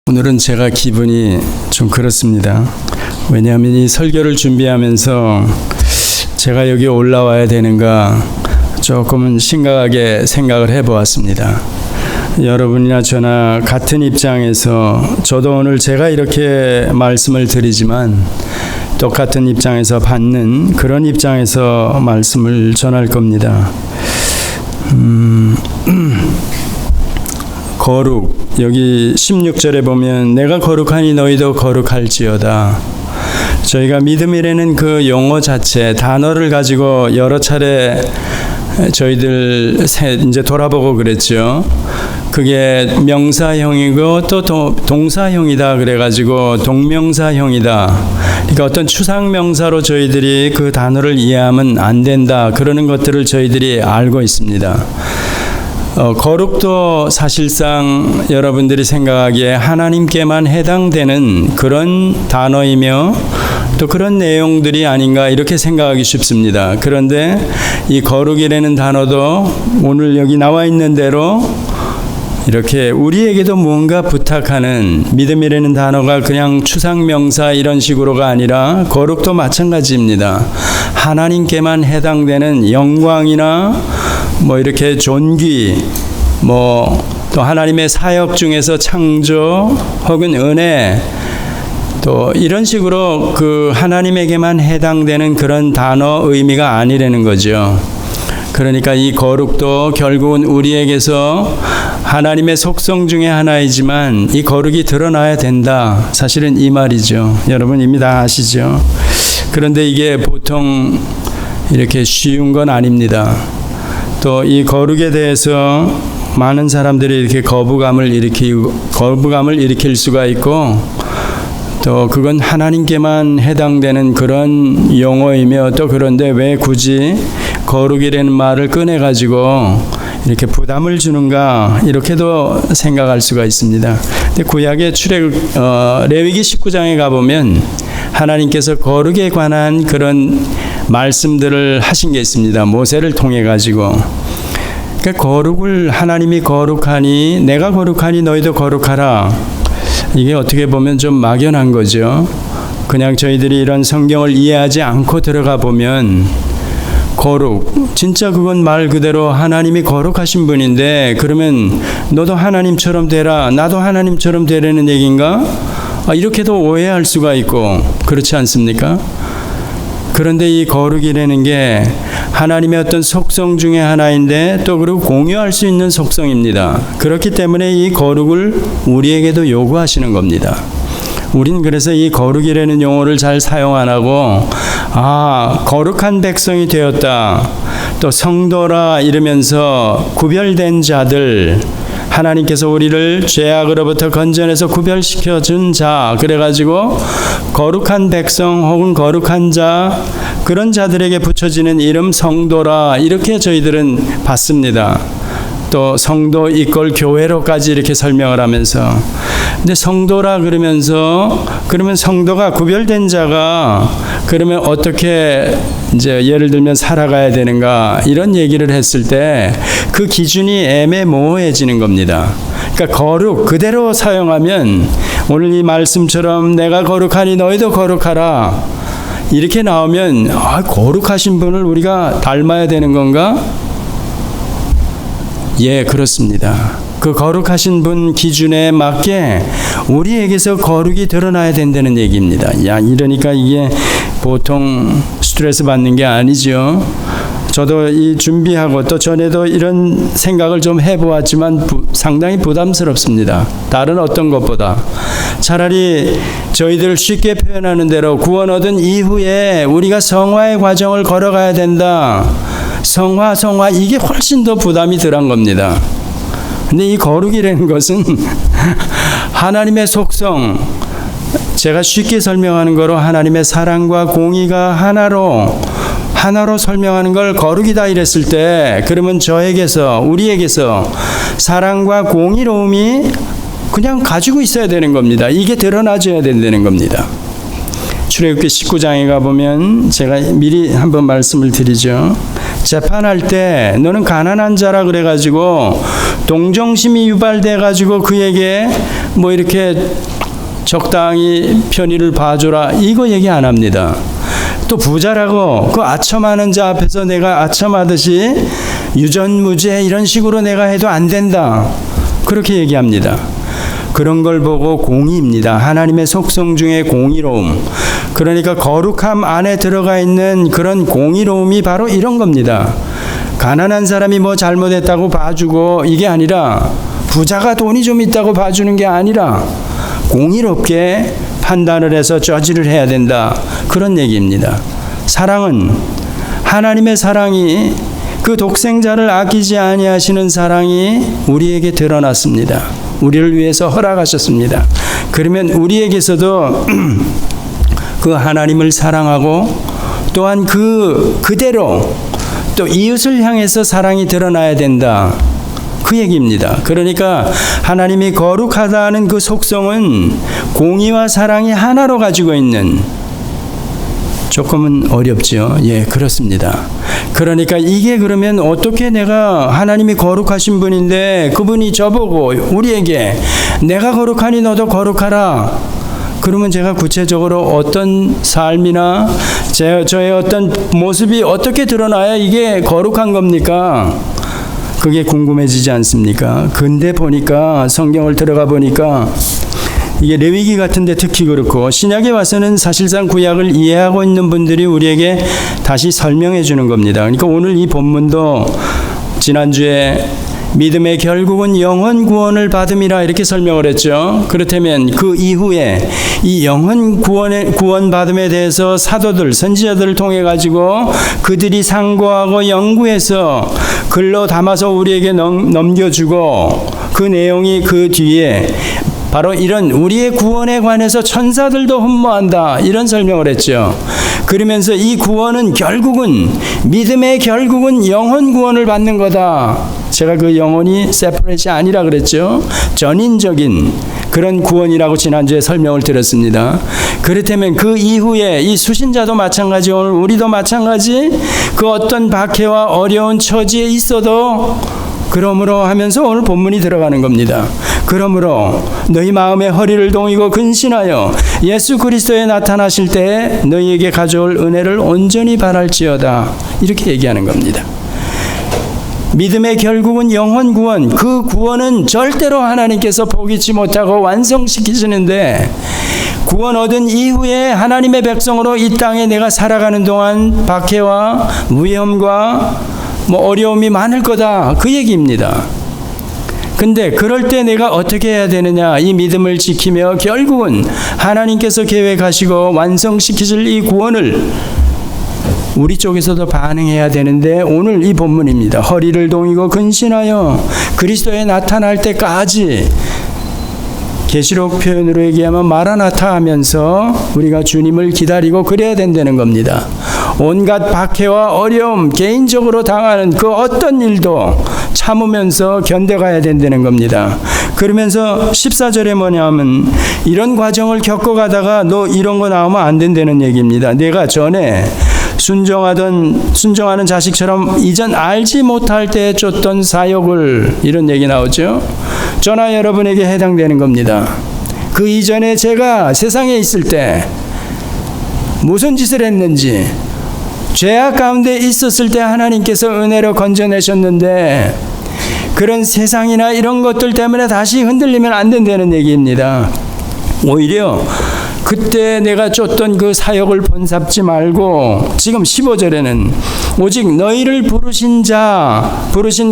오늘은 제가 기분이 좀 그렇습니다. 왜냐하면 이 설교를 준비하면서 제가 여기 올라와야 되는가 조금은 심각하게 생각을 해보았습니다. 여러분이나 저나 같은 입장에서 저도 오늘 제가 이렇게 말씀을 드리지만 똑같은 입장에서 받는 그런 입장에서 말씀을 전할 겁니다. 거룩, 여기 16절에 보면 내가 거룩하니 너희도 거룩할지어다. 저희가 믿음이라는 그 용어 자체, 단어를 가지고 여러 차례 저희들 이제 돌아보고 그랬죠. 그게 명사형이고 또 동사형이다 그래가지고 동명사형이다. 그러니까 어떤 추상명사로 저희들이 그 단어를 이해하면 안 된다. 그러는 것들을 저희들이 알고 있습니다. 거룩도 사실상 여러분들이 생각하기에 하나님께만 해당되는 그런 단어이며 또 그런 내용들이 아닌가 이렇게 생각하기 쉽습니다. 그런데 이 거룩이라는 단어도 오늘 여기 나와 있는 대로 이렇게 우리에게도 무언가 부탁하는, 믿음이라는 단어가 그냥 추상명사 이런 식으로가 아니라 거룩도 마찬가지입니다. 하나님께만 해당되는 영광이나 이렇게 존귀, 또 하나님의 사역 중에서 창조 혹은 은혜, 또 이런 식으로 그 하나님에게만 해당되는 그런 단어 의미가 아니라는 거죠. 그러니까 이 거룩도 결국은 우리에게서 하나님의 속성 중에 하나이지만 이 거룩이 드러나야 된다. 사실은 이 말이죠. 여러분 이미 다 아시죠. 그런데 이게 보통 이렇게 쉬운 건 아닙니다. 또 이 거룩에 대해서 많은 사람들이 이렇게 거부감을 일으킬 수가 있고, 또 그건 하나님께만 해당되는 그런 용어이며, 또 그런데 왜 굳이 거룩이라는 말을 꺼내가지고 이렇게 부담을 주는가, 이렇게도 생각할 수가 있습니다. 근데 구약의 레위기 19장에 가보면 하나님께서 거룩에 관한 그런 말씀들을 하신 게 있습니다. 모세를 통해 가지고. 그러니까 거룩을, 하나님이 거룩하니 내가 거룩하니 너희도 거룩하라. 이게 어떻게 보면 좀 막연한 거죠. 그냥 저희들이 이런 성경을 이해하지 않고 들어가 보면 거룩, 진짜 그건 말 그대로 하나님이 거룩하신 분인데, 그러면 너도 하나님처럼 되라, 나도 하나님처럼 되라는 얘기인가? 이렇게도 오해할 수가 있고, 그렇지 않습니까? 그런데 이 거룩이라는 게 하나님의 어떤 속성 중에 하나인데, 또 그리고 공유할 수 있는 속성입니다. 그렇기 때문에 이 거룩을 우리에게도 요구하시는 겁니다. 우린 그래서 이 거룩이라는 용어를 잘 사용 안 하고, 거룩한 백성이 되었다, 또 성도라 이러면서 구별된 자들, 하나님께서 우리를 죄악으로부터 건져내서 구별시켜 준 자, 그래가지고 거룩한 백성 혹은 거룩한 자, 그런 자들에게 붙여지는 이름 성도라, 이렇게 저희들은 받습니다. 또 성도 이꼴 교회로까지 이렇게 설명을 하면서, 근데 성도라 그러면서, 그러면 성도가 구별된 자가 그러면 어떻게 이제 예를 들면 살아가야 되는가, 이런 얘기를 했을 때 그 기준이 애매모호해지는 겁니다. 그러니까 거룩 그대로 사용하면 오늘 이 말씀처럼 내가 거룩하니 너희도 거룩하라 이렇게 나오면 거룩하신 분을 우리가 닮아야 되는 건가? 예, 그렇습니다. 그 거룩하신 분 기준에 맞게 우리에게서 거룩이 드러나야 된다는 얘기입니다. 이러니까 이게 보통 스트레스 받는 게 아니죠. 저도 이 준비하고 또 전에도 이런 생각을 좀 해보았지만 상당히 부담스럽습니다. 다른 어떤 것보다. 차라리 저희들 쉽게 표현하는 대로 구원 얻은 이후에 우리가 성화의 과정을 걸어가야 된다. 성화 이게 훨씬 더 부담이 덜한 겁니다. 근데 이 거룩이라는 것은 하나님의 속성, 제가 쉽게 설명하는 거로 하나님의 사랑과 공의가 하나로 설명하는 걸 거룩이다 이랬을 때, 그러면 우리에게서 사랑과 공의로움이 그냥 가지고 있어야 되는 겁니다. 이게 드러나줘야 된다는 겁니다. 출애굽기 19장에 가보면 제가 미리 한번 말씀을 드리죠. 재판할 때 너는 가난한 자라 그래가지고 동정심이 유발돼가지고 그에게 뭐 이렇게 적당히 편의를 봐줘라 이거 얘기 안 합니다. 또 부자라고 그 아첨하는 자 앞에서 내가 아첨하듯이 유전무죄 이런 식으로 내가 해도 안 된다 그렇게 얘기합니다. 그런 걸 보고 공의입니다. 하나님의 속성 중에 공의로움. 그러니까 거룩함 안에 들어가 있는 그런 공의로움이 바로 이런 겁니다. 가난한 사람이 뭐 잘못했다고 봐주고 이게 아니라 부자가 돈이 좀 있다고 봐주는 게 아니라 공의롭게 판단을 해서 저지를 해야 된다. 그런 얘기입니다. 사랑은 하나님의 사랑이 그 독생자를 아끼지 아니하시는 사랑이 우리에게 드러났습니다. 우리를 위해서 허락하셨습니다. 그러면 우리에게서도 그 하나님을 사랑하고 또한 그대로 또 이웃을 향해서 사랑이 드러나야 된다. 그 얘기입니다. 그러니까 하나님이 거룩하다는 그 속성은 공의와 사랑이 하나로 가지고 있는, 조금은 어렵죠. 예, 그렇습니다. 그러니까 이게 그러면 어떻게 내가 하나님이 거룩하신 분인데 그분이 저보고 우리에게 내가 거룩하니 너도 거룩하라. 그러면 제가 구체적으로 어떤 삶이나 저의 어떤 모습이 어떻게 드러나야 이게 거룩한 겁니까? 그게 궁금해지지 않습니까? 근데 보니까 성경을 들어가 보니까 이게 레위기 같은데 특히 그렇고 신약에 와서는 사실상 구약을 이해하고 있는 분들이 우리에게 다시 설명해 주는 겁니다. 그러니까 오늘 이 본문도 지난주에 믿음의 결국은 영혼 구원을 받음이라 이렇게 설명을 했죠. 그렇다면 그 이후에 이 영혼 구원 받음에 대해서 사도들, 선지자들을 통해 가지고 그들이 상고하고 연구해서 글로 담아서 우리에게 넘겨주고 그 내용이 그 뒤에 바로 이런 우리의 구원에 관해서 천사들도 흠모한다 이런 설명을 했죠. 그러면서 이 구원은 결국은 믿음의 결국은 영혼 구원을 받는 거다. 제가 그 영혼이 세퍼레이트가 아니라 그랬죠. 전인적인 그런 구원이라고 지난주에 설명을 드렸습니다. 그렇다면 그 이후에 이 수신자도 마찬가지, 오늘 우리도 마찬가지, 그 어떤 박해와 어려운 처지에 있어도 그러므로 하면서 오늘 본문이 들어가는 겁니다. 그러므로 너희 마음의 허리를 동이고 근신하여 예수 그리스도에 나타나실 때에 너희에게 가져올 은혜를 온전히 바랄지어다. 이렇게 얘기하는 겁니다. 믿음의 결국은 영혼 구원, 그 구원은 절대로 하나님께서 포기치 못하고 완성시키시는데 구원 얻은 이후에 하나님의 백성으로 이 땅에 내가 살아가는 동안 박해와 위험과 어려움이 많을 거다. 그 얘기입니다. 근데 그럴 때 내가 어떻게 해야 되느냐? 이 믿음을 지키며 결국은 하나님께서 계획하시고 완성시키실 이 구원을 우리 쪽에서도 반응해야 되는데 오늘 이 본문입니다. 허리를 동이고 근신하여 그리스도에 나타날 때까지, 계시록 표현으로 얘기하면 마라나타 하면서 우리가 주님을 기다리고 그래야 된다는 겁니다. 온갖 박해와 어려움, 개인적으로 당하는 그 어떤 일도 참으면서 견뎌가야 된다는 겁니다. 그러면서 14절에 뭐냐면 이런 과정을 겪어가다가 너 이런 거 나오면 안 된다는 얘기입니다. 내가 전에 순종하는 자식처럼 이전 알지 못할 때 쫓던 사욕을, 이런 얘기 나오죠. 저나 여러분에게 해당되는 겁니다. 그 이전에 제가 세상에 있을 때 무슨 짓을 했는지, 죄악 가운데 있었을 때 하나님께서 은혜로 건져내셨는데 그런 세상이나 이런 것들 때문에 다시 흔들리면 안 된다는 얘기입니다. 오히려 그때 내가 쫓던 그 사역을 본삽지 말고 지금 15절에는 오직 너희를 부르신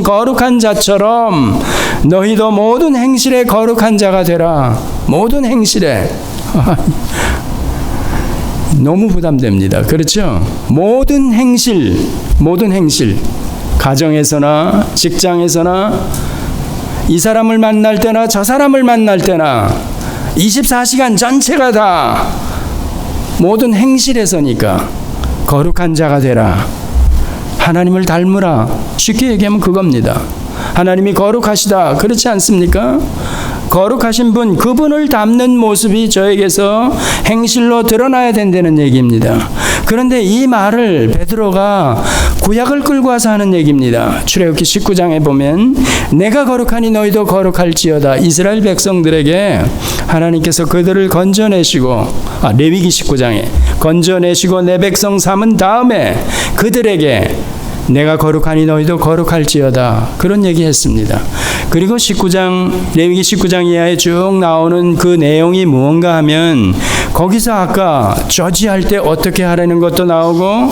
거룩한 자처럼 너희도 모든 행실에 거룩한 자가 되라. 모든 행실에 너무 부담됩니다. 그렇죠? 모든 행실, 가정에서나 직장에서나 이 사람을 만날 때나 저 사람을 만날 때나 24시간 전체가 다 모든 행실에서니까 거룩한 자가 되라. 하나님을 닮으라. 쉽게 얘기하면 그겁니다. 하나님이 거룩하시다. 그렇지 않습니까? 거룩하신 분, 그분을 닮는 모습이 저에게서 행실로 드러나야 된다는 얘기입니다. 그런데 이 말을 베드로가 구약을 끌고 와서 하는 얘기입니다. 출애굽기 19장에 보면 내가 거룩하니 너희도 거룩할지어다. 이스라엘 백성들에게 하나님께서 그들을 건져내시고, 레위기 19장에 건져내시고 내 백성 삼은 다음에 그들에게 내가 거룩하니 너희도 거룩할지어다. 그런 얘기했습니다. 그리고 19장, 레위기 19장 이하에 쭉 나오는 그 내용이 무언가 하면 거기서 아까 저지할 때 어떻게 하라는 것도 나오고,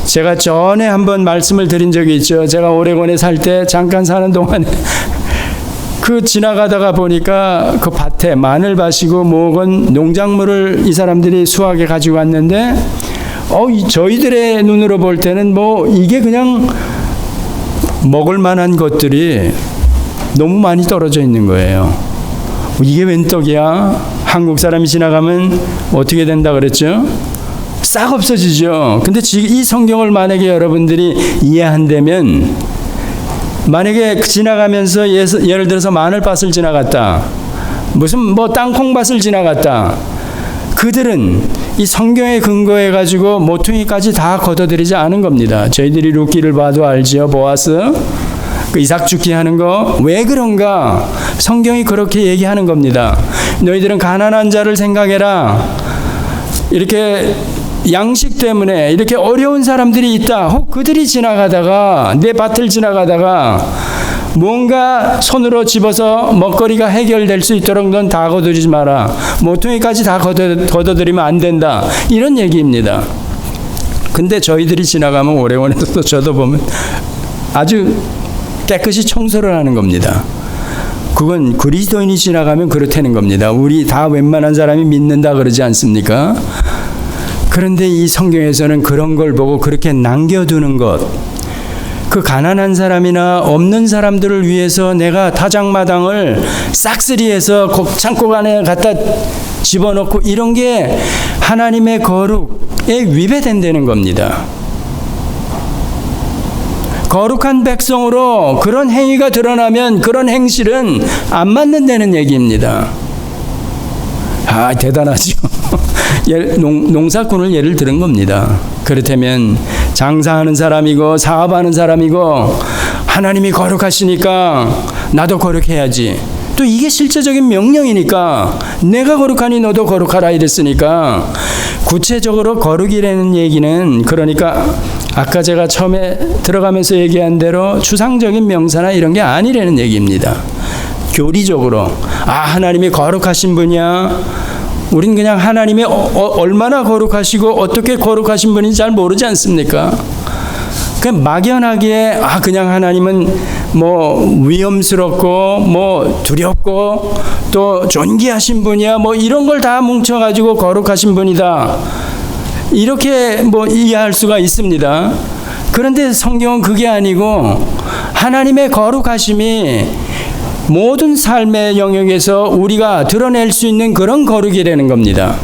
제가 전에 한번 말씀을 드린 적이 있죠. 제가 오레곤에 살 때 잠깐 사는 동안에 그 지나가다가 보니까 그 밭에 마늘밭이고 뭐건 농작물을 이 사람들이 수확해 가지고 왔는데 저희들의 눈으로 볼 때는 뭐 이게 그냥 먹을 만한 것들이 너무 많이 떨어져 있는 거예요. 이게 웬 떡이야? 한국 사람이 지나가면 어떻게 된다 그랬죠? 싹 없어지죠. 근데 이 성경을 만약에 여러분들이 이해한다면, 만약에 지나가면서 예를 들어서 마늘밭을 지나갔다, 무슨 뭐 땅콩밭을 지나갔다, 그들은 이 성경에 근거해 가지고 모퉁이까지 다 걷어들이지 않은 겁니다. 저희들이 룻기를 봐도 알지요. 보아스 그 이삭 죽기 하는 거 왜 그런가? 성경이 그렇게 얘기하는 겁니다. 너희들은 가난한 자를 생각해라. 이렇게 양식 때문에 이렇게 어려운 사람들이 있다. 혹 그들이 지나가다가, 내 밭을 지나가다가 뭔가 손으로 집어서 먹거리가 해결될 수 있도록 넌 다 거두지 마라. 모퉁이까지 다 걷어들이면 안 된다. 이런 얘기입니다. 근데 저희들이 지나가면 오레곤에서도 저도 보면 아주 깨끗이 청소를 하는 겁니다. 그건 그리스도인이 지나가면 그렇다는 겁니다. 우리 다 웬만한 사람이 믿는다 그러지 않습니까? 그런데 이 성경에서는 그런 걸 보고 그렇게 남겨두는 것, 그 가난한 사람이나 없는 사람들을 위해서 내가 타작마당을 싹쓸이해서 창고 안에 갖다 집어넣고 이런 게 하나님의 거룩에 위배된다는 겁니다. 거룩한 백성으로 그런 행위가 드러나면 그런 행실은 안 맞는다는 얘기입니다. 대단하죠. 농사꾼을 예를 들은 겁니다. 그렇다면 장사하는 사람이고 사업하는 사람이고 하나님이 거룩하시니까 나도 거룩해야지. 또 이게 실제적인 명령이니까 내가 거룩하니 너도 거룩하라 이랬으니까, 구체적으로 거룩이라는 얘기는 그러니까 아까 제가 처음에 들어가면서 얘기한 대로 추상적인 명사나 이런 게 아니라는 얘기입니다. 교리적으로 하나님이 거룩하신 분이야. 우린 그냥 하나님이 얼마나 거룩하시고 어떻게 거룩하신 분인지 잘 모르지 않습니까? 그냥 막연하게 그냥 하나님은 뭐 위험스럽고 뭐 두렵고 또 존귀하신 분이야, 뭐 이런 걸 다 뭉쳐가지고 거룩하신 분이다, 이렇게 뭐 이해할 수가 있습니다. 그런데 성경은 그게 아니고 하나님의 거룩하심이 모든 삶의 영역에서 우리가 드러낼 수 있는 그런 거룩이라는 겁니다.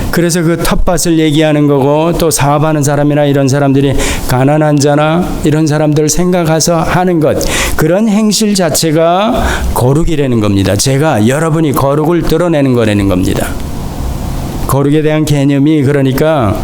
그래서 그 텃밭을 얘기하는 거고, 또 사업하는 사람이나 이런 사람들이 가난한 자나 이런 사람들을 생각해서 하는 것, 그런 행실 자체가 거룩이라는 겁니다. 여러분이 거룩을 드러내는 거라는 겁니다. 거룩에 대한 개념이 그러니까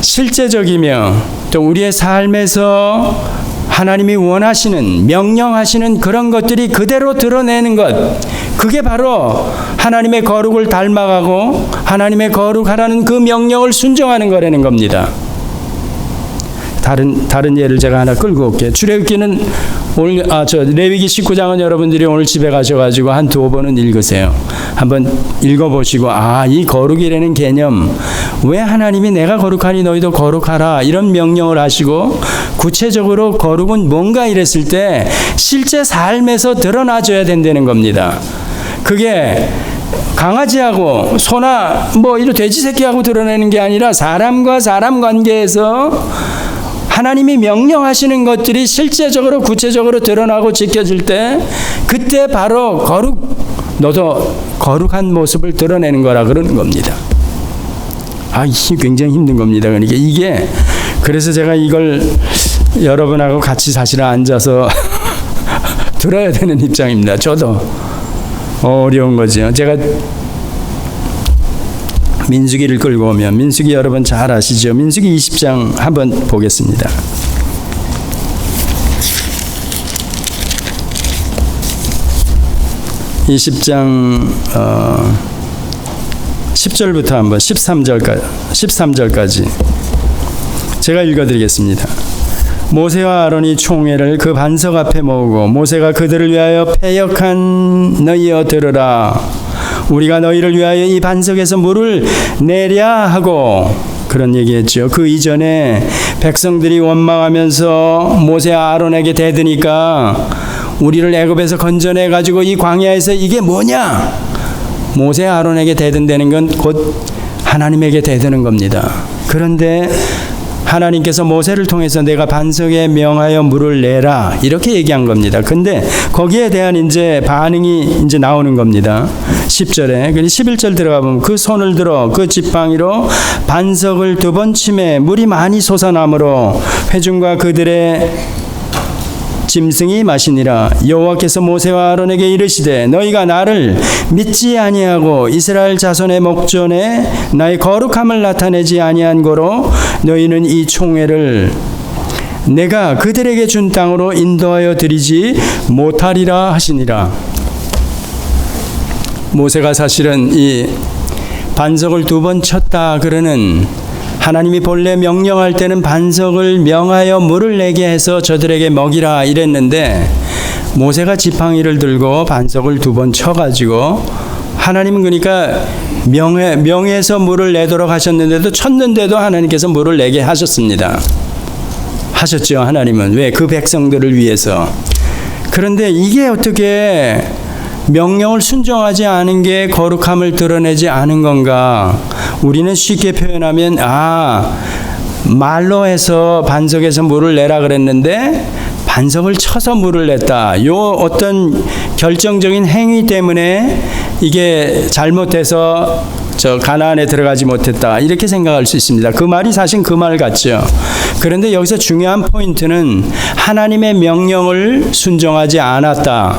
실제적이며 또 우리의 삶에서 하나님이 원하시는, 명령하시는 그런 것들이 그대로 드러내는 것, 그게 바로 하나님의 거룩을 닮아가고 하나님의 거룩하라는 그 명령을 순종하는 거라는 겁니다. 다른 예를 제가 하나 끌고 올게요. 출애굽기는 오늘 레위기 19장은 여러분들이 오늘 집에 가셔가지고 한 두 번은 읽으세요. 한번 읽어보시고 이 거룩이라는 개념, 왜 하나님이 내가 거룩하니 너희도 거룩하라 이런 명령을 하시고 구체적으로 거룩은 뭔가 이랬을 때 실제 삶에서 드러나줘야 된다는 겁니다. 그게 강아지하고 소나 뭐 이런 돼지 새끼하고 드러내는 게 아니라 사람과 사람 관계에서 하나님이 명령하시는 것들이 실제적으로 구체적으로 드러나고 지켜질 때, 그때 바로 너도 거룩한 모습을 드러내는 거라 그러는 겁니다. 굉장히 힘든 겁니다. 그러니까 그래서 제가 이걸 여러분하고 같이 사실은 앉아서 들어야 되는 입장입니다. 저도 어려운 거죠. 제가 민수기를 끌고 오면, 민수기 여러분 잘 아시죠? 민수기 20장 한번 보겠습니다. 이 20장 10절부터 한번 13절까지 제가 읽어드리겠습니다. 모세와 아론이 총회를 그 반석 앞에 모으고 모세가 그들을 위하여 패역한 너희여 들으라. 우리가 너희를 위하여 이 반석에서 물을 내랴 하고 그런 얘기했죠. 그 이전에 백성들이 원망하면서 모세와 아론에게 대드니까 우리를 애굽에서 건져내 가지고 이 광야에서 이게 뭐냐? 모세와 아론에게 대든다는 건 곧 하나님에게 대드는 겁니다. 그런데 하나님께서 모세를 통해서 내가 반석에 명하여 물을 내라 이렇게 얘기한 겁니다. 근데 거기에 대한 이제 반응이 이제 나오는 겁니다. 10절에 11절 들어가 보면 그 손을 들어 그 지팡이로 반석을 2번 치매 물이 많이 솟아나므로 회중과 그들의 짐승이 마시니라. 여호와께서 모세와 아론에게 이르시되 너희가 나를 믿지 아니하고 이스라엘 자손의 목전에 나의 거룩함을 나타내지 아니한 고로 너희는 이 총회를 내가 그들에게 준 땅으로 인도하여 드리지 못하리라 하시니라. 모세가 사실은 이 반석을 2번 쳤다 그러는, 하나님이 본래 명령할 때는 반석을 명하여 물을 내게 해서 저들에게 먹이라 이랬는데 모세가 지팡이를 들고 반석을 2번 쳐가지고, 하나님은 그러니까 명해서 물을 내도록 하셨는데도, 쳤는데도 하나님께서 물을 내게 하셨습니다. 하셨죠. 하나님은 왜? 그 백성들을 위해서. 그런데 이게 어떻게 명령을 순종하지 않은 게 거룩함을 드러내지 않은 건가? 우리는 쉽게 표현하면 말로 해서 반석에서 물을 내라 그랬는데 반석을 쳐서 물을 냈다. 요 어떤 결정적인 행위 때문에 이게 잘못돼서 저 가나안에 들어가지 못했다 이렇게 생각할 수 있습니다. 그 말이 사실 그 말 같죠. 그런데 여기서 중요한 포인트는 하나님의 명령을 순종하지 않았다.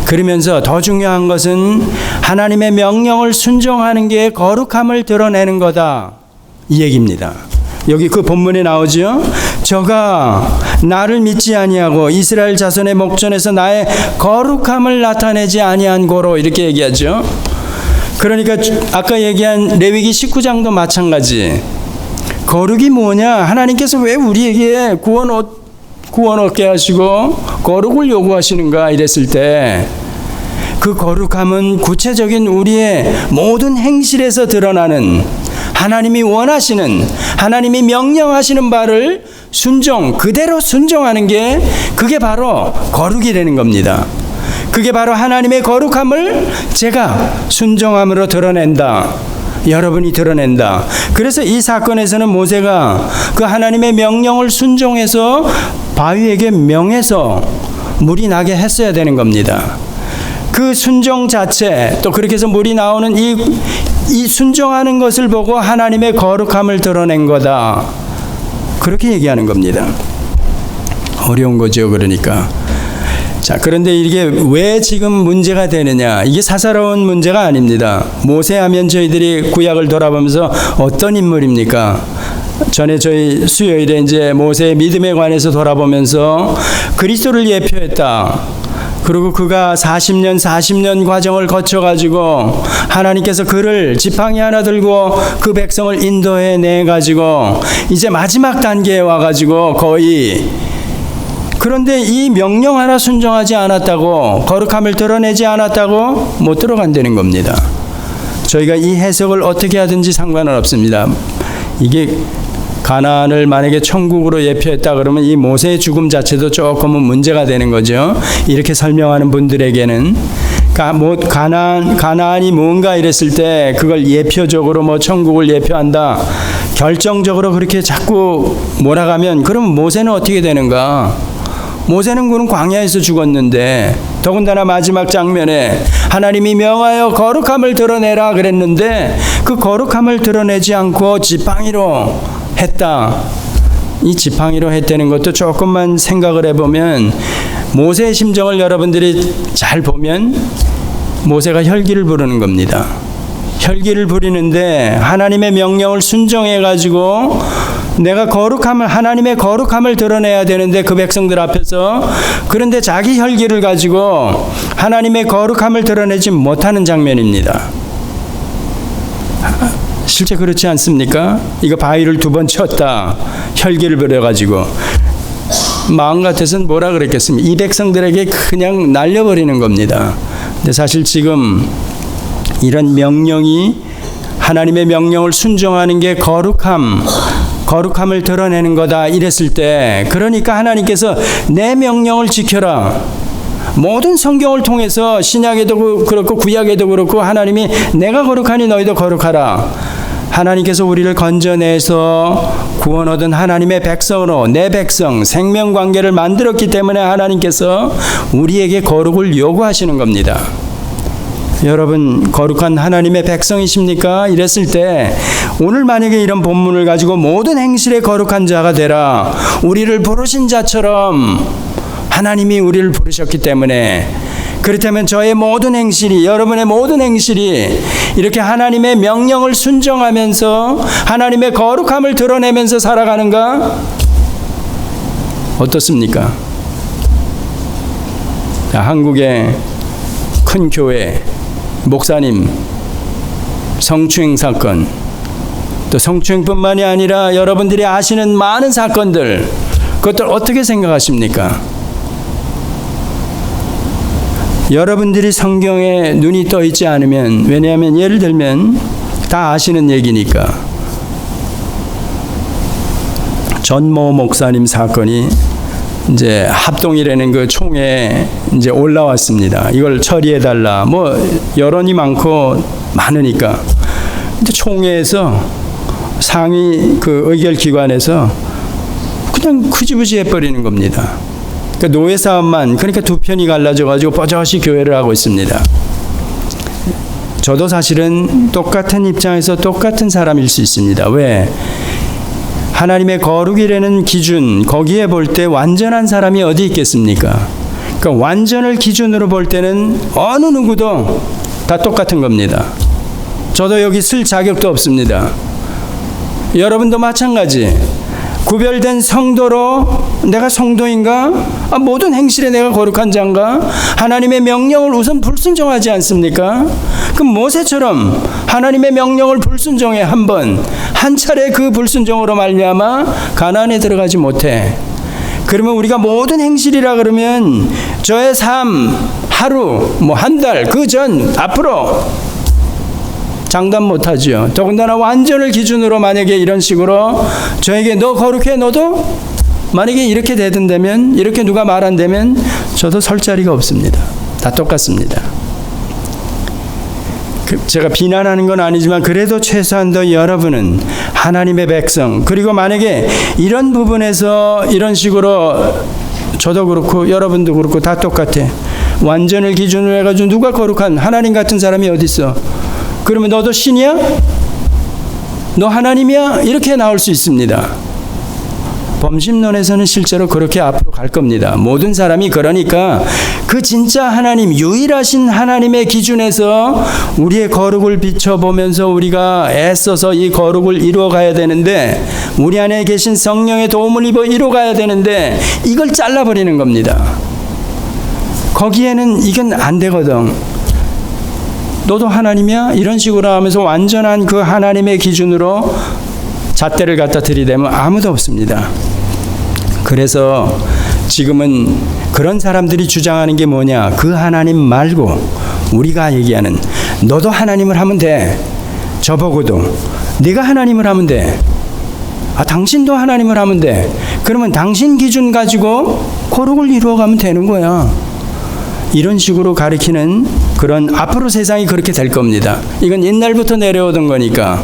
그러면서 더 중요한 것은 하나님의 명령을 순종하는 게 거룩함을 드러내는 거다 이 얘기입니다. 여기 그 본문에 나오죠. 저가 나를 믿지 아니하고 이스라엘 자손의 목전에서 나의 거룩함을 나타내지 아니한 고로 이렇게 얘기하죠. 그러니까 아까 얘기한 레위기 19장도 마찬가지. 거룩이 뭐냐? 하나님께서 왜 우리에게 구원 얻게 하시고 거룩을 요구하시는가 이랬을 때, 그 거룩함은 구체적인 우리의 모든 행실에서 드러나는, 하나님이 원하시는, 하나님이 명령하시는 바를 그대로 순종하는 게, 그게 바로 거룩이 되는 겁니다. 그게 바로 하나님의 거룩함을 제가 순종함으로 드러낸다. 여러분이 드러낸다. 그래서 이 사건에서는 모세가 그 하나님의 명령을 순종해서 바위에게 명해서 물이 나게 했어야 되는 겁니다. 그 순종 자체, 또 그렇게 해서 물이 나오는 이 순종하는 것을 보고 하나님의 거룩함을 드러낸 거다. 그렇게 얘기하는 겁니다. 어려운 거죠. 그러니까. 자, 그런데 이게 왜 지금 문제가 되느냐? 이게 사사로운 문제가 아닙니다. 모세하면 저희들이 구약을 돌아보면서 어떤 인물입니까? 전에 저희 수요일에 이제 모세의 믿음에 관해서 돌아보면서 그리스도를 예표했다. 그리고 그가 40년 과정을 거쳐가지고 하나님께서 그를 지팡이 하나 들고 그 백성을 인도해 내가지고 이제 마지막 단계에 와가지고 거의, 그런데 이 명령 하나 순종하지 않았다고, 거룩함을 드러내지 않았다고 못 들어간다는 겁니다. 저희가 이 해석을 어떻게 하든지 상관은 없습니다. 이게 가나안을 만약에 천국으로 예표했다 그러면 이 모세의 죽음 자체도 조금은 문제가 되는 거죠. 이렇게 설명하는 분들에게는 가나안이 뭔가 이랬을 때 그걸 예표적으로 천국을 예표한다, 결정적으로 그렇게 자꾸 몰아가면, 그러면 모세는 어떻게 되는가? 모세는 그는 광야에서 죽었는데, 더군다나 마지막 장면에 하나님이 명하여 거룩함을 드러내라 그랬는데 그 거룩함을 드러내지 않고 지팡이로 했다. 이 지팡이로 했다는 것도 조금만 생각을 해보면 모세의 심정을 여러분들이 잘 보면 모세가 혈기를 부르는 겁니다. 혈기를 부리는데 하나님의 명령을 순종해 가지고 내가 거룩함을, 하나님의 거룩함을 드러내야 되는데 그 백성들 앞에서, 그런데 자기 혈기를 가지고 하나님의 거룩함을 드러내지 못하는 장면입니다. 실제 그렇지 않습니까? 이거 바위를 2번 쳤다, 혈기를 부려가지고. 마음 같아서는 뭐라 그랬겠습니까? 이 백성들에게 그냥 날려버리는 겁니다. 근데 사실 지금 이런 명령이, 하나님의 명령을 순종하는 게 거룩함을 드러내는 거다 이랬을 때, 그러니까 하나님께서 내 명령을 지켜라. 모든 성경을 통해서 신약에도 그렇고 구약에도 그렇고 하나님이 내가 거룩하니 너희도 거룩하라. 하나님께서 우리를 건져내서 구원 얻은 하나님의 백성으로, 내 백성, 생명관계를 만들었기 때문에 하나님께서 우리에게 거룩을 요구하시는 겁니다. 여러분 거룩한 하나님의 백성이십니까? 이랬을 때 오늘 만약에 이런 본문을 가지고 모든 행실에 거룩한 자가 되라, 우리를 부르신 자처럼 하나님이 우리를 부르셨기 때문에, 그렇다면 저의 모든 행실이, 여러분의 모든 행실이 이렇게 하나님의 명령을 순종하면서 하나님의 거룩함을 드러내면서 살아가는가? 어떻습니까? 자, 한국의 큰 교회 목사님 성추행 사건, 또 성추행뿐만이 아니라 여러분들이 아시는 많은 사건들, 그것들 어떻게 생각하십니까? 여러분들이 성경에 눈이 떠 있지 않으면, 왜냐하면 예를 들면 다 아시는 얘기니까, 전모 목사님 사건이 이제 합동이라는 그 총회에 이제 올라왔습니다. 이걸 처리해달라. 뭐 여론이 많으니까. 근데 총회에서 상위 그 의결기관에서 그냥 흐지부지 해버리는 겁니다. 그러니까 노예 싸움만, 그러니까 2편이 갈라져가지고 뻐젓이 교회를 하고 있습니다. 저도 사실은 똑같은 입장에서 똑같은 사람일 수 있습니다. 왜? 하나님의 거룩이라는 기준, 거기에 볼 때 완전한 사람이 어디 있겠습니까? 그러니까 완전을 기준으로 볼 때는 어느 누구도 다 똑같은 겁니다. 저도 여기 쓸 자격도 없습니다. 여러분도 마찬가지. 구별된 성도로 내가 성도인가? 모든 행실에 내가 거룩한 자인가? 하나님의 명령을 우선 불순종하지 않습니까? 그럼 모세처럼 하나님의 명령을 불순종해 한 차례 그 불순종으로 말미암아 가나안에 들어가지 못해. 그러면 우리가 모든 행실이라 그러면 저의 삶, 하루, 한 달, 그 전, 앞으로 장담 못하죠. 더군다나 완전을 기준으로 만약에 이런 식으로 저에게 너 거룩해, 너도? 만약에 이렇게 되든다면, 이렇게 누가 말한다면 저도 설 자리가 없습니다. 다 똑같습니다. 제가 비난하는 건 아니지만 그래도 최소한도 여러분은 하나님의 백성, 그리고 만약에 이런 부분에서 이런 식으로 저도 그렇고 여러분도 그렇고 다 똑같아. 완전을 기준으로 해가지고 누가 거룩한 하나님 같은 사람이 어디 있어? 그러면 너도 신이야? 너 하나님이야? 이렇게 나올 수 있습니다. 범심론에서는 실제로 그렇게 앞으로 갈 겁니다. 모든 사람이 그러니까 그 진짜 하나님, 유일하신 하나님의 기준에서 우리의 거룩을 비춰보면서 우리가 애써서 이 거룩을 이루어가야 되는데, 우리 안에 계신 성령의 도움을 입어 이루어가야 되는데 이걸 잘라버리는 겁니다. 거기에는 이건 안 되거든. 너도 하나님이야? 이런 식으로 하면서 완전한 그 하나님의 기준으로 잣대를 갖다 들이대면 아무도 없습니다. 그래서 지금은 그런 사람들이 주장하는 게 뭐냐? 그 하나님 말고 우리가 얘기하는 너도 하나님을 하면 돼. 저보고도 네가 하나님을 하면 돼. 당신도 하나님을 하면 돼. 그러면 당신 기준 가지고 거룩을 이루어가면 되는 거야. 이런 식으로 가리키는 그런, 앞으로 세상이 그렇게 될 겁니다. 이건 옛날부터 내려오던 거니까.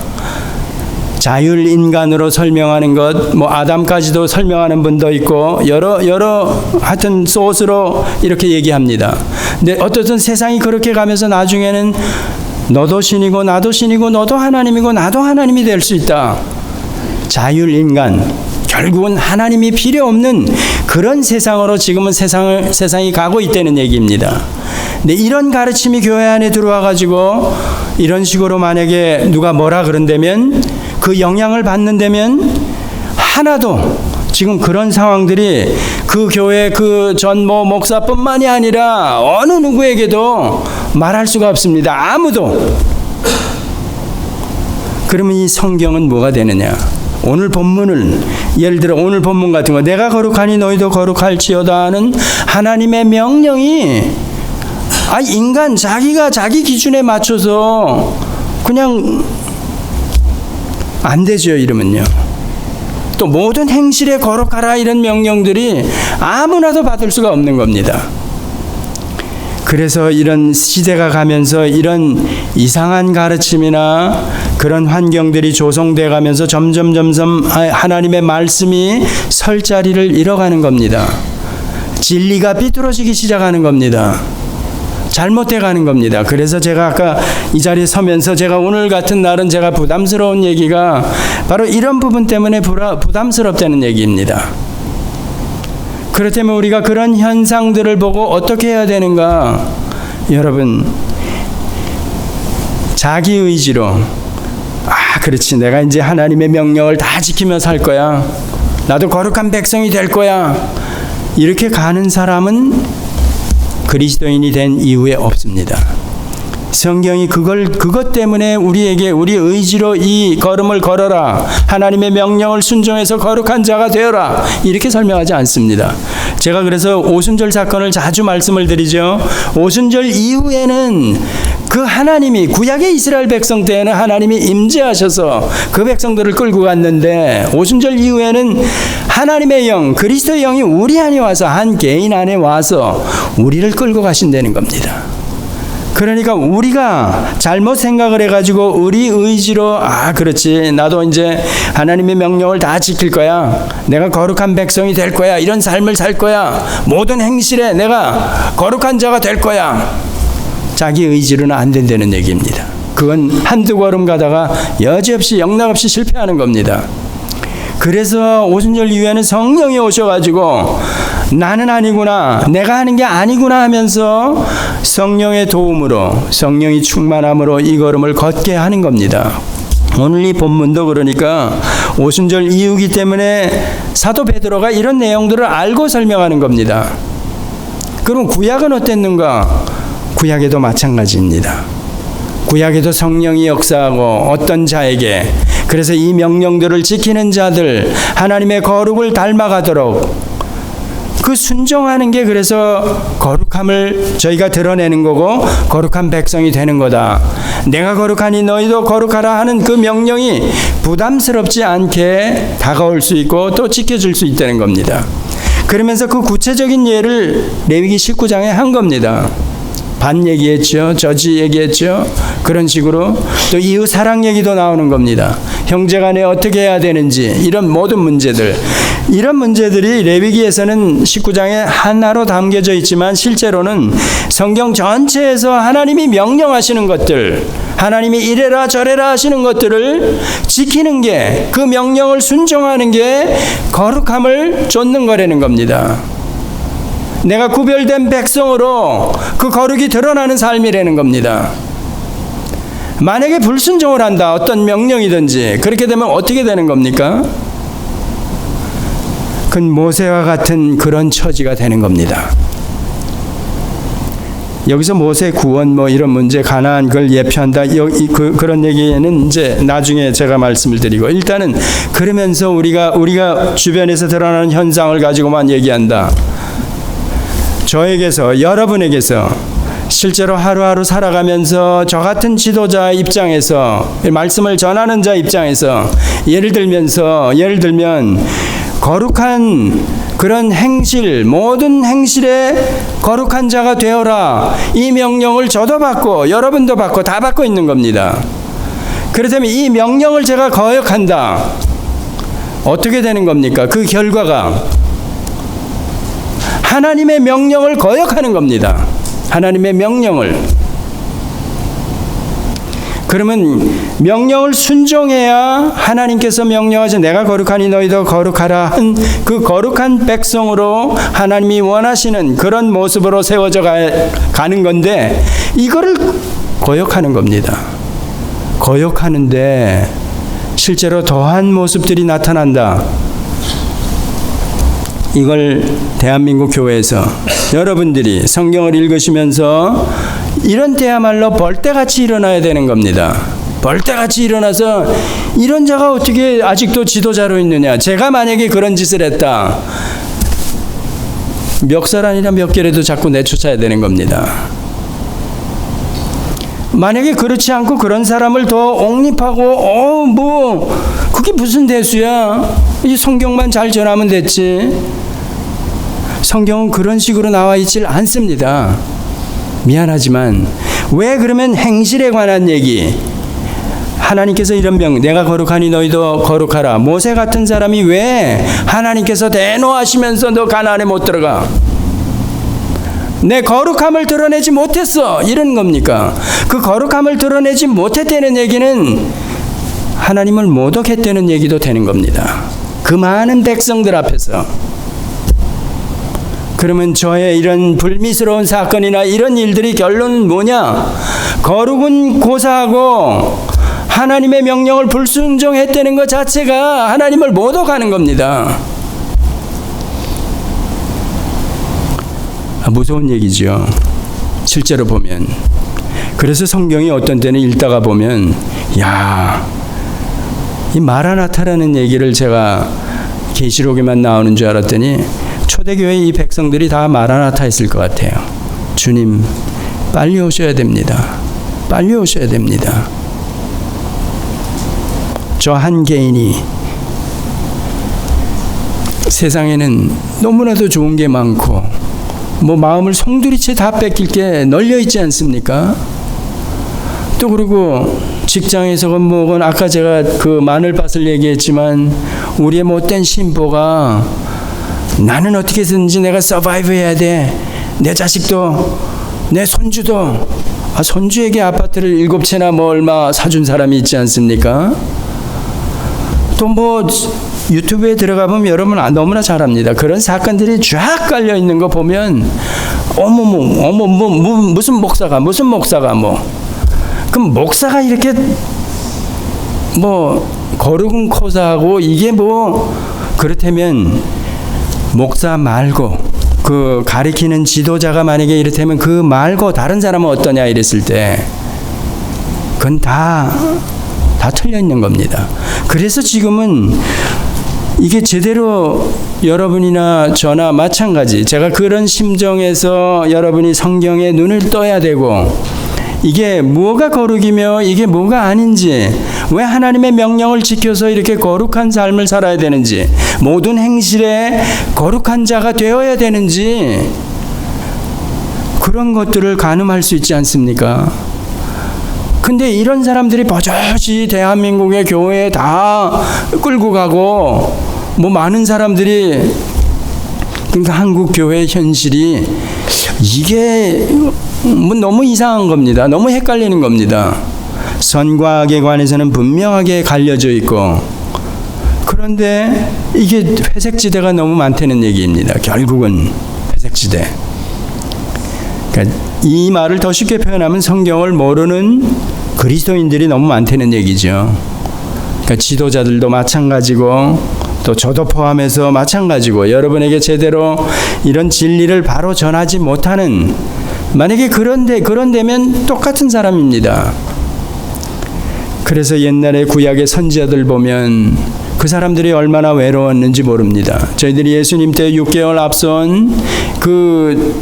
자율인간으로 설명하는 것, 아담까지도 설명하는 분도 있고 여러 하여튼 소스로 이렇게 얘기합니다. 근데 어떻든 세상이 그렇게 가면서 나중에는 너도 신이고 나도 신이고 너도 하나님이고 나도 하나님이 될 수 있다. 자율인간, 결국은 하나님이 필요 없는 그런 세상으로 지금은 세상이 가고 있다는 얘기입니다. 근데 이런 가르침이 교회 안에 들어와 가지고 이런 식으로 만약에 누가 뭐라 그런다면 그 영향을 받는다면 하나도 지금 그런 상황들이 그 교회 그 전모 목사뿐만이 아니라 어느 누구에게도 말할 수가 없습니다. 아무도. 그러면 이 성경은 뭐가 되느냐? 오늘 본문을 예를 들어 오늘 본문 같은 거 내가 거룩하니 너희도 거룩할지어다 하는 하나님의 명령이 인간 자기가 자기 기준에 맞춰서 그냥 안 되죠. 이러면요. 또 모든 행실에 거룩하라 이런 명령들이 아무나도 받을 수가 없는 겁니다. 그래서 이런 시대가 가면서 이런 이상한 가르침이나 그런 환경들이 조성돼 가면서 점점 하나님의 말씀이 설 자리를 잃어가는 겁니다. 진리가 삐뚤어지기 시작하는 겁니다. 잘못돼 가는 겁니다. 그래서 제가 아까 이 자리에 서면서 제가 오늘 같은 날은 제가 부담스러운 얘기가 바로 이런 부분 때문에 부담스럽다는 얘기입니다. 그렇다면 우리가 그런 현상들을 보고 어떻게 해야 되는가? 여러분, 자기 의지로 그렇지, 내가 이제 하나님의 명령을 다 지키며 살 거야, 나도 거룩한 백성이 될 거야, 이렇게 가는 사람은 그리스도인이 된 이후에 없습니다. 성경이 그것 때문에 우리에게 우리 의지로 이 걸음을 걸어라, 하나님의 명령을 순종해서 거룩한 자가 되어라, 이렇게 설명하지 않습니다. 제가 그래서 오순절 사건을 자주 말씀을 드리죠. 오순절 이후에는 그 하나님이 구약의 이스라엘 백성 때에는 하나님이 임재하셔서 그 백성들을 끌고 갔는데 오순절 이후에는 하나님의 영, 그리스도의 영이 우리 안에 와서 한 개인 안에 와서 우리를 끌고 가신다는 겁니다. 그러니까 우리가 잘못 생각을 해가지고 우리 의지로 그렇지, 나도 이제 하나님의 명령을 다 지킬 거야, 내가 거룩한 백성이 될 거야, 이런 삶을 살 거야, 모든 행실에 내가 거룩한 자가 될 거야, 자기 의지로는 안 된다는 얘기입니다. 그건 한두 걸음 가다가 여지없이 영락없이 실패하는 겁니다. 그래서 오순절 이후에는 성령이 오셔가지고 나는 아니구나, 내가 하는 게 아니구나 하면서 성령의 도움으로, 성령이 충만함으로 이 걸음을 걷게 하는 겁니다. 오늘 이 본문도 그러니까 오순절 이후이기 때문에 사도 베드로가 이런 내용들을 알고 설명하는 겁니다. 그럼 구약은 어땠는가? 구약에도 마찬가지입니다. 구약에도 성령이 역사하고 어떤 자에게, 그래서 이 명령들을 지키는 자들, 하나님의 거룩을 닮아가도록 그 순종하는 게 그래서 거룩함을 저희가 드러내는 거고 거룩한 백성이 되는 거다. 내가 거룩하니 너희도 거룩하라 하는 그 명령이 부담스럽지 않게 다가올 수 있고 또 지켜줄 수 있다는 겁니다. 그러면서 그 구체적인 예를 레위기 19장에 한 겁니다. 반 얘기했죠. 저지 얘기했죠. 그런 식으로 또 이웃 사랑 얘기도 나오는 겁니다. 형제간에 어떻게 해야 되는지, 이런 모든 문제들, 이런 문제들이 레위기에서는 19장에 하나로 담겨져 있지만 실제로는 성경 전체에서 하나님이 명령하시는 것들, 하나님이 이래라 저래라 하시는 것들을 지키는 게, 그 명령을 순종하는 게 거룩함을 쫓는 거라는 겁니다. 내가 구별된 백성으로 그 거룩이 드러나는 삶이라는 겁니다. 만약에 불순종을 한다, 어떤 명령이든지, 그렇게 되면 어떻게 되는 겁니까? 그건 모세와 같은 그런 처지가 되는 겁니다. 여기서 모세 구원 이런 문제, 가나안 그걸 예표한다, 그런 얘기는 이제 나중에 제가 말씀을 드리고, 일단은 그러면서 우리가 주변에서 드러나는 현상을 가지고만 얘기한다. 저에게서, 여러분에게서 실제로 하루하루 살아가면서 저 같은 지도자 입장에서, 말씀을 전하는 자 입장에서 예를 들면 거룩한 그런 행실, 모든 행실에 거룩한 자가 되어라, 이 명령을 저도 받고 여러분도 받고 다 받고 있는 겁니다. 그렇다면 이 명령을 제가 거역한다, 어떻게 되는 겁니까? 그 결과가 하나님의 명령을 거역하는 겁니다. 하나님의 명령을. 그러면 명령을 순종해야 하나님께서 명령하신 내가 거룩하니 너희도 거룩하라 한 그 거룩한 백성으로 하나님이 원하시는 그런 모습으로 세워져 가는 건데 이거를 거역하는 겁니다. 거역하는데 실제로 더한 모습들이 나타난다. 이걸 대한민국 교회에서 여러분들이 성경을 읽으시면서 이런 때야말로 벌떼같이 일어나야 되는 겁니다. 벌떼같이 일어나서 이런 자가 어떻게 아직도 지도자로 있느냐. 제가 만약에 그런 짓을 했다. 멱살 아니라 몇 개라도 자꾸 내쫓아야 되는 겁니다. 만약에 그렇지 않고 그런 사람을 더 옹립하고 그게 무슨 대수야. 이 성경만 잘 전하면 됐지. 성경은 그런 식으로 나와 있질 않습니다. 미안하지만 왜 그러면 행실에 관한 얘기 하나님께서 이런 내가 거룩하니 너희도 거룩하라. 모세 같은 사람이 왜 하나님께서 대노하시면서 너 가나안에 못 들어가? 내 거룩함을 드러내지 못했어. 이런 겁니까? 그 거룩함을 드러내지 못했다는 얘기는 하나님을 모독했다는 얘기도 되는 겁니다. 그 많은 백성들 앞에서. 그러면 저의 이런 불미스러운 사건이나 이런 일들이 결론은 뭐냐? 거룩은 고사하고 하나님의 명령을 불순종했다는 것 자체가 하나님을 모독하는 겁니다. 무서운 얘기죠. 실제로 보면. 그래서 성경이 어떤 때는 읽다가 보면 이 마라나타라는 얘기를 제가 계시록에만 나오는 줄 알았더니 초대교회 이 백성들이 다 마라나타 했을 것 같아요. 주님 빨리 오셔야 됩니다. 빨리 오셔야 됩니다. 저 한 개인이 세상에는 너무나도 좋은 게 많고 마음을 송두리째 다 뺏길 게 널려 있지 않습니까? 또 그리고 직장에서건 뭐건 아까 제가 그 마늘밭을 얘기했지만 우리의 못된 신보가 나는 어떻게 해서든지 내가 서바이브 해야 돼. 내 자식도 내 손주도 손주에게 아파트를 7채나 얼마 사준 사람이 있지 않습니까? 또 유튜브에 들어가보면 여러분 너무나 잘 압니다. 그런 사건들이 쫙 깔려 있는 거 보면 무슨 목사가 그럼 목사가 이렇게 거룩은 고사하고 이게 그렇다면 목사 말고 그 가리키는 지도자가 만약에 이렇다면 그 말고 다른 사람은 어떠냐 이랬을 때 그건 다 틀려 있는 겁니다. 그래서 지금은 이게 제대로 여러분이나 저나 마찬가지 제가 그런 심정에서 여러분이 성경에 눈을 떠야 되고 이게 뭐가 거룩이며 이게 뭐가 아닌지 왜 하나님의 명령을 지켜서 이렇게 거룩한 삶을 살아야 되는지 모든 행실에 거룩한 자가 되어야 되는지 그런 것들을 가늠할 수 있지 않습니까? 근데 이런 사람들이 버젓이 대한민국의 교회에 다 끌고 가고 많은 사람들이 그러니까 한국 교회의 현실이 이게 너무 이상한 겁니다. 너무 헷갈리는 겁니다. 선과 악에 관해서는 분명하게 갈려져 있고 그런데 이게 회색지대가 너무 많다는 얘기입니다. 결국은 회색지대. 그러니까 이 말을 더 쉽게 표현하면 성경을 모르는 그리스도인들이 너무 많다는 얘기죠. 그러니까 지도자들도 마찬가지고 또 저도 포함해서 마찬가지고 여러분에게 제대로 이런 진리를 바로 전하지 못하는 만약에 그런다면 똑같은 사람입니다. 그래서 옛날에 구약의 선지자들 보면 그 사람들이 얼마나 외로웠는지 모릅니다. 저희들이 예수님 때 6개월 앞선 그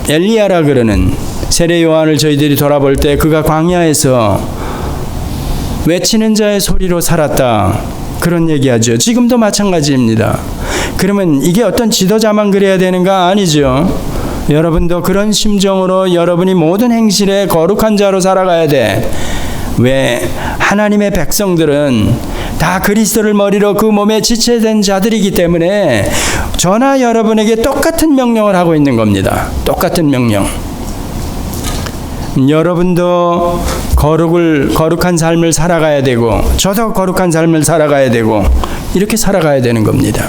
엘리야라 그러는 세례 요한을 저희들이 돌아볼 때 그가 광야에서 외치는 자의 소리로 살았다. 그런 얘기하죠. 지금도 마찬가지입니다. 그러면 이게 어떤 지도자만 그래야 되는가? 아니죠. 여러분도 그런 심정으로 여러분이 모든 행실에 거룩한 자로 살아가야 돼. 왜? 하나님의 백성들은 다 그리스도를 머리로 그 몸에 지체된 자들이기 때문에 저나 여러분에게 똑같은 명령을 하고 있는 겁니다. 똑같은 명령. 여러분도 거룩한 삶을 살아가야 되고 저도 거룩한 삶을 살아가야 되고 이렇게 살아가야 되는 겁니다.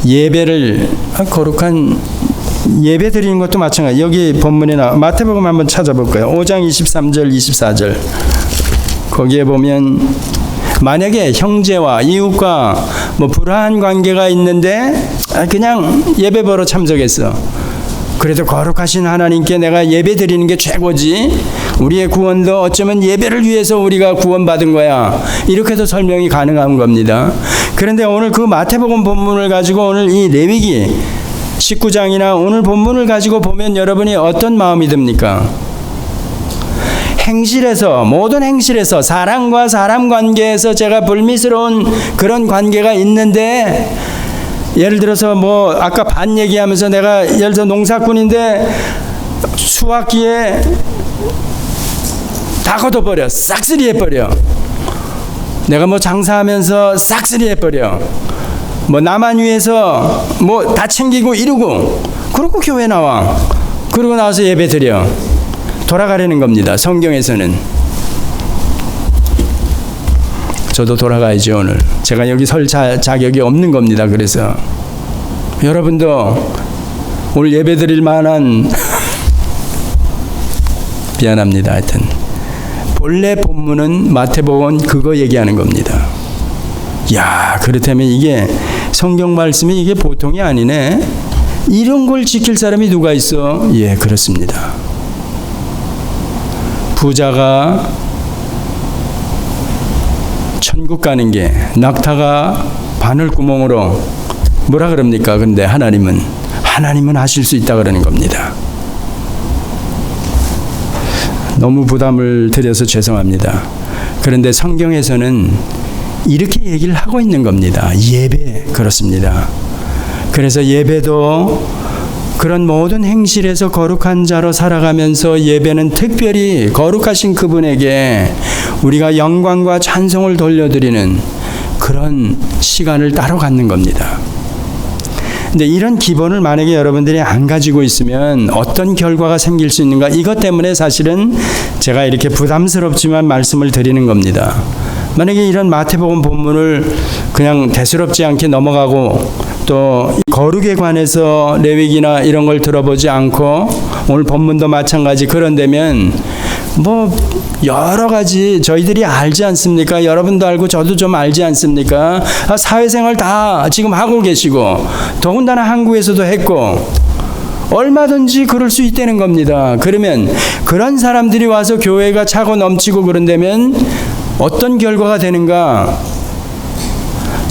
예배를 거룩한 예배 드리는 것도 마찬가지. 여기 본문에 마태복음 한번 찾아볼까요? 5장 23절 24절 거기에 보면 만약에 형제와 이웃과 뭐 불화한 관계가 있는데 그냥 예배 보러 참석했어. 그래도 거룩하신 하나님께 내가 예배 드리는 게 최고지. 우리의 구원도 어쩌면 예배를 위해서 우리가 구원받은 거야. 이렇게도 설명이 가능한 겁니다. 그런데 오늘 그 마태복음 본문을 가지고 오늘 이 레위기 19장이나 오늘 본문을 가지고 보면 여러분이 어떤 마음이 듭니까? 행실에서, 모든 행실에서, 사람과 사람 관계에서 제가 불미스러운 그런 관계가 있는데, 예를 들어서 뭐 아까 반 얘기하면서 내가 예를 들어 농사꾼인데 수확기에 다 걷어버려, 싹쓸이 해버려. 내가 뭐 장사하면서 싹쓸이 해버려. 뭐 나만 위해서 뭐 다 챙기고 이러고, 그러고 교회 나와. 그러고 나와서 예배 드려. 돌아가려는 겁니다. 성경에서는. 저도 돌아가야죠. 오늘 제가 여기 설 자격이 없는 겁니다. 그래서 여러분도 오늘 예배 드릴 만한 미안합니다. 하여튼 본래 본문은 마태복음 그거 얘기하는 겁니다. 야, 그렇다면 이게 성경 말씀이 이게 보통이 아니네. 이런 걸 지킬 사람이 누가 있어? 예, 그렇습니다. 부자가 천국 가는 게 낙타가 바늘구멍으로 뭐라 그럽니까? 근데 하나님은 하실 수 있다 그러는 겁니다. 너무 부담을 드려서 죄송합니다. 그런데 성경에서는 이렇게 얘기를 하고 있는 겁니다. 예배, 그렇습니다. 그래서 예배도 그런 모든 행실에서 거룩한 자로 살아가면서 예배는 특별히 거룩하신 그분에게 우리가 영광과 찬송을 돌려드리는 그런 시간을 따로 갖는 겁니다. 근데 이런 기본을 만약에 여러분들이 안 가지고 있으면 어떤 결과가 생길 수 있는가? 이것 때문에 사실은 제가 이렇게 부담스럽지만 말씀을 드리는 겁니다. 만약에 이런 마태복음 본문을 그냥 대수롭지 않게 넘어가고 또 거룩에 관해서 레위기나 이런 걸 들어보지 않고 오늘 본문도 마찬가지 그런다면 뭐 여러 가지 저희들이 알지 않습니까? 여러분도 알고 저도 좀 알지 않습니까? 사회생활 다 지금 하고 계시고 더군다나 한국에서도 했고 얼마든지 그럴 수 있다는 겁니다. 그러면 그런 사람들이 와서 교회가 차고 넘치고 그런다면 어떤 결과가 되는가?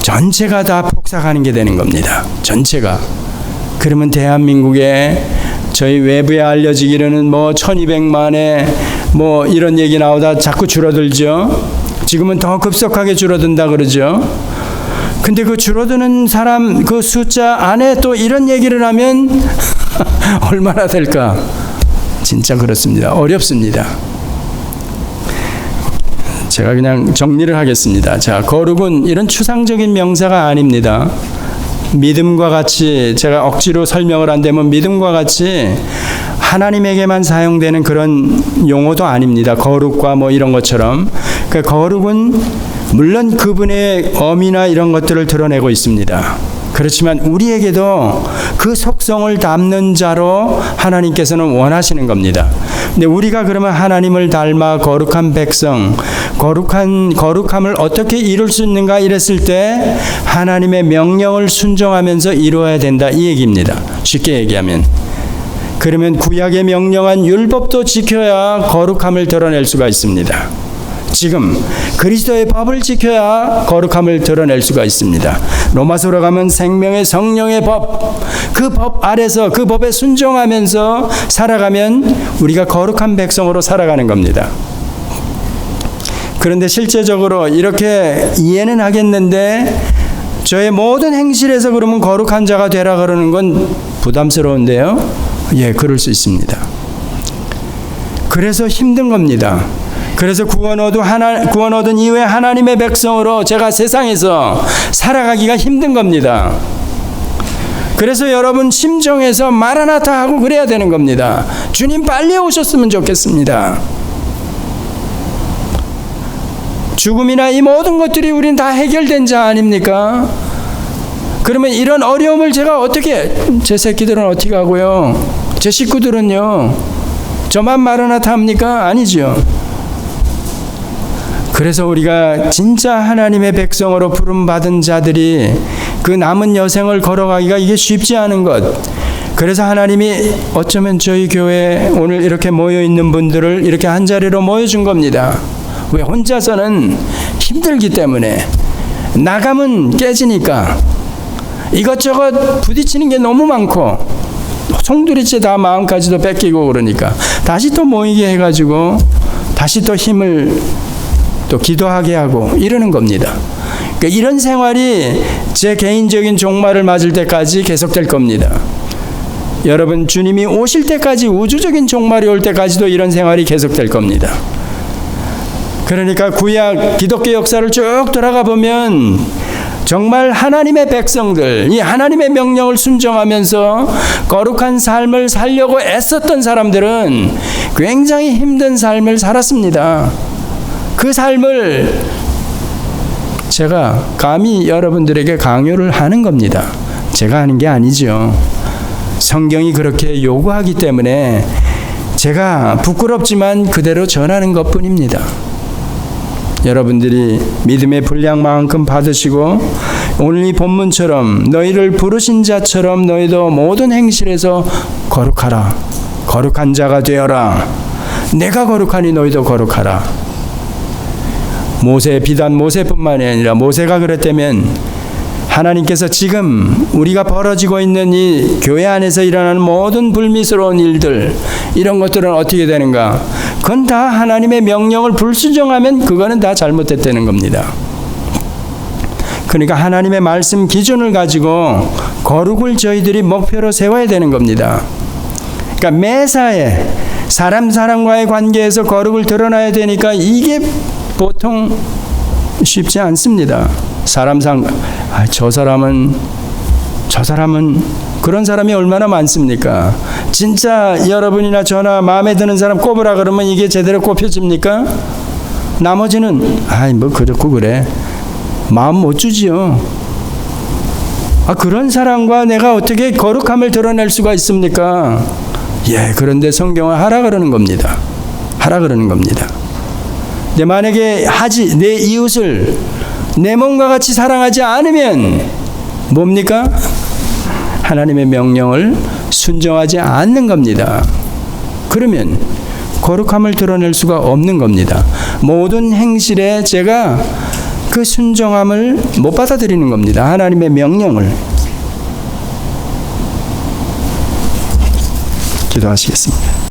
전체가 다 폭삭하는 게 되는 겁니다. 전체가. 그러면 대한민국에 저희 외부에 알려지기로는 뭐 1200만에 뭐 이런 얘기 나오다 자꾸 줄어들죠. 지금은 더 급속하게 줄어든다 그러죠. 근데 그 줄어드는 사람 그 숫자 안에 또 이런 얘기를 하면 얼마나 될까? 진짜 그렇습니다. 어렵습니다. 제가 그냥 정리를 하겠습니다. 자, 거룩은 이런 추상적인 명사가 아닙니다. 믿음과 같이 제가 억지로 설명을 한다면 믿음과 같이 하나님에게만 사용되는 그런 용어도 아닙니다. 거룩과 뭐 이런 것처럼. 그러니까 거룩은 물론 그분의 엄의나 이런 것들을 드러내고 있습니다. 그렇지만 우리에게도 그 속성을 담는 자로 하나님께서는 원하시는 겁니다. 근데 우리가 그러면 하나님을 닮아 거룩한 백성, 거룩함을 어떻게 이룰 수 있는가 이랬을 때 하나님의 명령을 순종하면서 이루어야 된다 이 얘기입니다. 쉽게 얘기하면. 그러면 구약에 명령한 율법도 지켜야 거룩함을 드러낼 수가 있습니다. 지금 그리스도의 법을 지켜야 거룩함을 드러낼 수가 있습니다. 로마서로 가면 생명의 성령의 법, 그 법 아래서 그 법에 순종하면서 살아가면 우리가 거룩한 백성으로 살아가는 겁니다. 그런데 실제적으로 이렇게 이해는 하겠는데 저의 모든 행실에서 그러면 거룩한 자가 되라 그러는 건 부담스러운데요. 예, 그럴 수 있습니다. 그래서 힘든 겁니다. 그래서 구원 얻은 이후에 하나님의 백성으로 제가 세상에서 살아가기가 힘든 겁니다. 그래서 여러분 심정에서 마라나타 하고 그래야 되는 겁니다. 주님 빨리 오셨으면 좋겠습니다. 죽음이나 이 모든 것들이 우린 다 해결된 자 아닙니까? 그러면 이런 어려움을 제가 어떻게, 제 새끼들은 어떻게 하고요? 제 식구들은요? 저만 마라나타 합니까? 아니죠. 그래서 우리가 진짜 하나님의 백성으로 부름받은 자들이 그 남은 여생을 걸어가기가 이게 쉽지 않은 것. 그래서 하나님이 어쩌면 저희 교회에 오늘 이렇게 모여있는 분들을 이렇게 한자리로 모여준 겁니다. 왜? 혼자서는 힘들기 때문에. 나가면 깨지니까. 이것저것 부딪히는 게 너무 많고 송두리째 다 마음까지도 뺏기고 그러니까 다시 또 모이게 해가지고 다시 또 힘을 또 기도하게 하고 이러는 겁니다. 그러니까 이런 생활이 제 개인적인 종말을 맞을 때까지 계속될 겁니다. 여러분 주님이 오실 때까지, 우주적인 종말이 올 때까지도 이런 생활이 계속될 겁니다. 그러니까 구약 기독교 역사를 쭉 돌아가 보면 정말 하나님의 백성들, 이 하나님의 명령을 순종하면서 거룩한 삶을 살려고 애썼던 사람들은 굉장히 힘든 삶을 살았습니다. 그 삶을 제가 감히 여러분들에게 강요를 하는 겁니다. 제가 하는 게 아니죠. 성경이 그렇게 요구하기 때문에 제가 부끄럽지만 그대로 전하는 것뿐입니다. 여러분들이 믿음의 분량만큼 받으시고 오늘 이 본문처럼 너희를 부르신 자처럼 너희도 모든 행실에서 거룩하라. 거룩한 자가 되어라. 내가 거룩하니 너희도 거룩하라. 비단 모세뿐만이 아니라 모세가 그랬다면 하나님께서 지금 우리가 벌어지고 있는 이 교회 안에서 일어나는 모든 불미스러운 일들, 이런 것들은 어떻게 되는가? 그건 다 하나님의 명령을 불순종하면 그거는 다 잘못됐다는 겁니다. 그러니까 하나님의 말씀 기준을 가지고 거룩을 저희들이 목표로 세워야 되는 겁니다. 그러니까 매사에 사람과의 관계에서 거룩을 드러나야 되니까 이게 보통 쉽지 않습니다. 저 사람은 그런 사람이 얼마나 많습니까? 진짜 여러분이나 저나 마음에 드는 사람 꼽으라 그러면 이게 제대로 꼽혀집니까? 나머지는 뭐 그렇고 그래. 마음 못 주지요. 그런 사람과 내가 어떻게 거룩함을 드러낼 수가 있습니까? 그런데 성경은 하라 그러는 겁니다. 하라 그러는 겁니다. 근데 만약에 내 이웃을 내 몸과 같이 사랑하지 않으면 뭡니까? 하나님의 명령을 순종하지 않는 겁니다. 그러면 거룩함을 드러낼 수가 없는 겁니다. 모든 행실에 제가 그 순종함을 못 받아들이는 겁니다. 하나님의 명령을. 기도하시겠습니다.